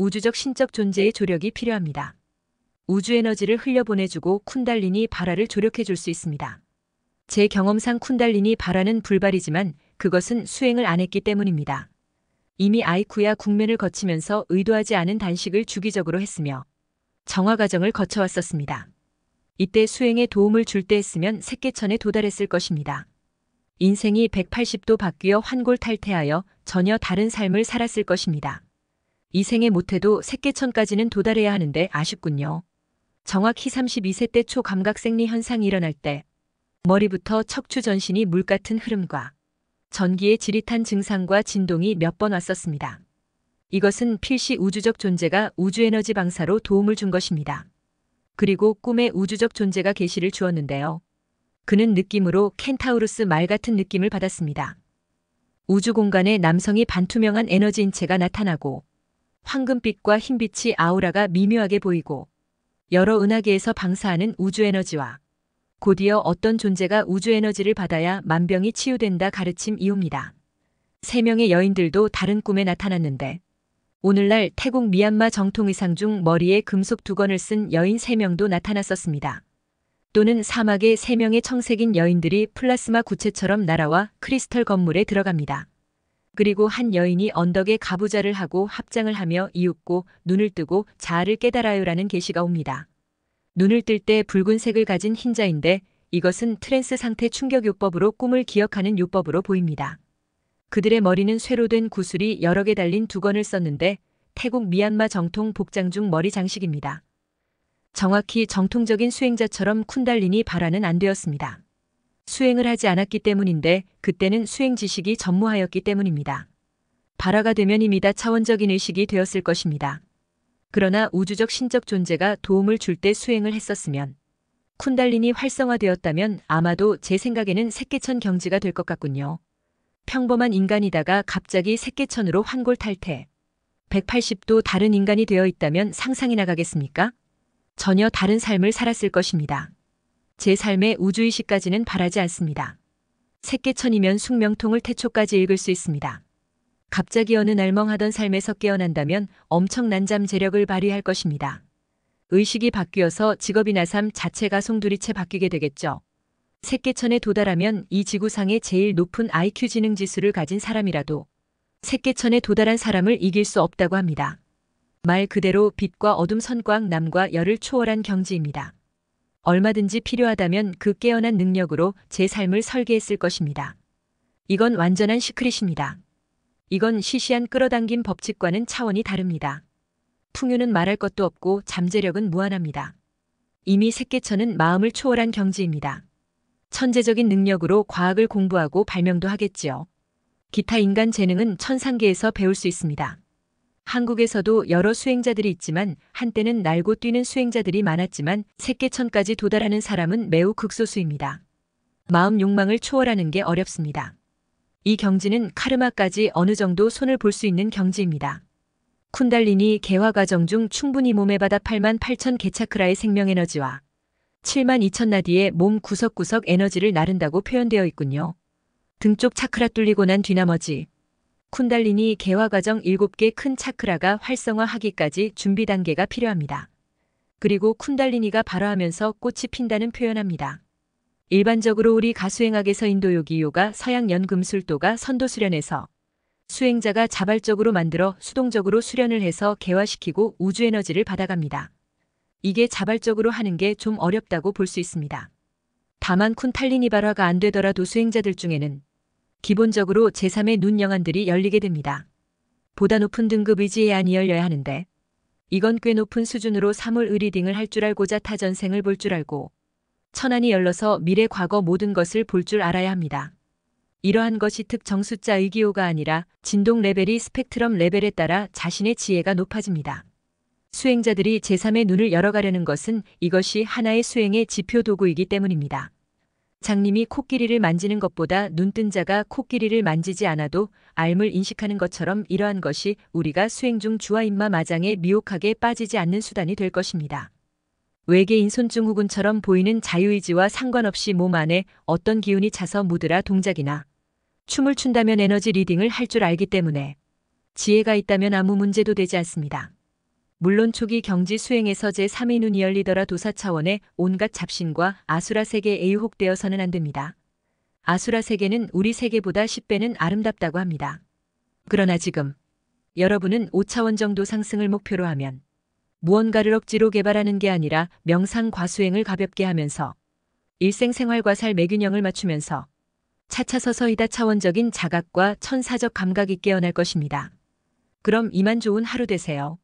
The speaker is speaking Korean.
우주적 신적 존재의 조력이 필요합니다. 우주 에너지를 흘려보내주고 쿤달리니 바라를 조력해 줄 수 있습니다. 제 경험상 쿤달리니 바라는 불발이지만 그것은 수행을 안 했기 때문입니다. 이미 아이쿠야 국면을 거치면서 의도하지 않은 단식을 주기적으로 했으며 정화 과정을 거쳐왔었습니다. 이때 수행에 도움을 줄 때 했으면 색계천에 도달했을 것입니다. 인생이 180도 바뀌어 환골탈태하여 전혀 다른 삶을 살았을 것입니다. 이 생에 못해도 색계천까지는 도달해야 하는데 아쉽군요. 정확히 32세 때 초감각생리 현상이 일어날 때 머리부터 척추 전신이 물같은 흐름과 전기의 지릿한 증상과 진동이 몇 번 왔었습니다. 이것은 필시 우주적 존재가 우주에너지 방사로 도움을 준 것입니다. 그리고 꿈에 우주적 존재가 계시를 주었는데요. 그는 느낌으로 켄타우루스 말 같은 느낌을 받았습니다. 우주 공간에 남성이 반투명한 에너지 인체가 나타나고 황금빛과 흰빛이 아우라가 미묘하게 보이고 여러 은하계에서 방사하는 우주 에너지와 곧이어 어떤 존재가 우주 에너지를 받아야 만병이 치유된다 가르침 이옵니다. 3명의 여인들도 다른 꿈에 나타났는데 오늘날 태국 미얀마 정통 의상 중 머리에 금속 두건을 쓴 여인 3명도 나타났었습니다. 또는 사막의 3명의 청색인 여인들이 플라스마 구체처럼 날아와 크리스털 건물에 들어갑니다. 그리고 한 여인이 언덕에 가부좌를 하고 합장을 하며 이윽고 눈을 뜨고 자아를 깨달아요라는 계시가 옵니다. 눈을 뜰 때 붉은색을 가진 흰자인데 이것은 트랜스 상태 충격 요법으로 꿈을 기억하는 요법으로 보입니다. 그들의 머리는 쇠로 된 구슬이 여러 개 달린 두건을 썼는데 태국 미얀마 정통 복장 중 머리 장식입니다. 정확히 정통적인 수행자처럼 쿤달리니 바라는 안 되었습니다. 수행을 하지 않았기 때문인데 그때는 수행 지식이 전무하였기 때문입니다. 바라가 되면 이미 다 차원적인 의식이 되었을 것입니다. 그러나 우주적 신적 존재가 도움을 줄 때 수행을 했었으면 쿤달리니 활성화되었다면 아마도 제 생각에는 색계천 경지가 될 것 같군요. 평범한 인간이다가 갑자기 색계천으로 환골탈태 180도 다른 인간이 되어 있다면 상상이 나가겠습니까? 전혀 다른 삶을 살았을 것입니다. 제 삶의 우주의식까지는 바라지 않습니다. 색계천이면 숙명통을 태초까지 읽을 수 있습니다. 갑자기 어느 날 멍하던 삶에서 깨어난다면 엄청난 잠재력을 발휘할 것입니다. 의식이 바뀌어서 직업이나 삶 자체가 송두리째 바뀌게 되겠죠. 색계천에 도달하면 이 지구상의 제일 높은 IQ 지능 지수를 가진 사람이라도 색계천에 도달한 사람을 이길 수 없다고 합니다. 말 그대로 빛과 어둠 선광 남과 열을 초월한 경지입니다. 얼마든지 필요하다면 그 깨어난 능력으로 제 삶을 설계했을 것입니다. 이건 완전한 시크릿입니다. 이건 시시한 끌어당김 법칙과는 차원이 다릅니다. 풍요는 말할 것도 없고 잠재력은 무한합니다. 이미 색계천은 마음을 초월한 경지입니다. 천재적인 능력으로 과학을 공부하고 발명도 하겠지요. 기타 인간 재능은 천상계에서 배울 수 있습니다. 한국에서도 여러 수행자들이 있지만 한때는 날고 뛰는 수행자들이 많았지만 색계천까지 도달하는 사람은 매우 극소수입니다. 마음 욕망을 초월하는 게 어렵습니다. 이 경지는 카르마까지 어느 정도 손을 볼 수 있는 경지입니다. 쿤달리니 개화 과정 중 충분히 몸에 받아 88,000 개차크라의 생명에너지와 72,000나디의 몸 구석구석 에너지를 나른다고 표현되어 있군요. 등 쪽 차크라 뚫리고 난 뒤 나머지 쿤달리니 개화 과정 7개 큰 차크라가 활성화하기까지 준비 단계가 필요합니다. 그리고 쿤달리니가 발화하면서 꽃이 핀다는 표현합니다. 일반적으로 우리 가수행학에서 인도요기 요가 서양 연금술도가 선도 수련에서 수행자가 자발적으로 만들어 수동적으로 수련을 해서 개화시키고 우주에너지를 받아갑니다. 이게 자발적으로 하는 게 좀 어렵다고 볼 수 있습니다. 다만 쿤달리니 발화가 안 되더라도 수행자들 중에는 기본적으로 제3의 눈 영안들이 열리게 됩니다. 보다 높은 등급 의지의 안이 열려야 하는데 이건 꽤 높은 수준으로 사물 의리딩을 할 줄 알고자 타전생을 볼 줄 알고 천안이 열려서 미래 과거 모든 것을 볼 줄 알아야 합니다. 이러한 것이 특정숫자 의기호가 아니라 진동 레벨이 스펙트럼 레벨에 따라 자신의 지혜가 높아집니다. 수행자들이 제3의 눈을 열어가려는 것은 이것이 하나의 수행의 지표 도구이기 때문입니다. 장님이 코끼리를 만지는 것보다 눈뜬 자가 코끼리를 만지지 않아도 알물 인식하는 것처럼 이러한 것이 우리가 수행 중 주와 인마 마장에 미혹하게 빠지지 않는 수단이 될 것입니다. 외계 인손증 후군처럼 보이는 자유의지와 상관없이 몸 안에 어떤 기운이 차서 무드라 동작이나 춤을 춘다면 에너지 리딩을 할 줄 알기 때문에 지혜가 있다면 아무 문제도 되지 않습니다. 물론 초기 경지 수행에서 제3의 눈이 열리더라 도사 차원의 온갖 잡신과 아수라 세계에 유혹되어서는 안 됩니다. 아수라 세계는 우리 세계보다 10배는 아름답다고 합니다. 그러나 지금 여러분은 5차원 정도 상승을 목표로 하면 무언가를 억지로 개발하는 게 아니라 명상과수행을 가볍게 하면서 일생생활과 삶의 균형을 맞추면서 차차 서서히 다차원적인 자각과 천사적 감각이 깨어날 것입니다. 그럼 이만 좋은 하루 되세요.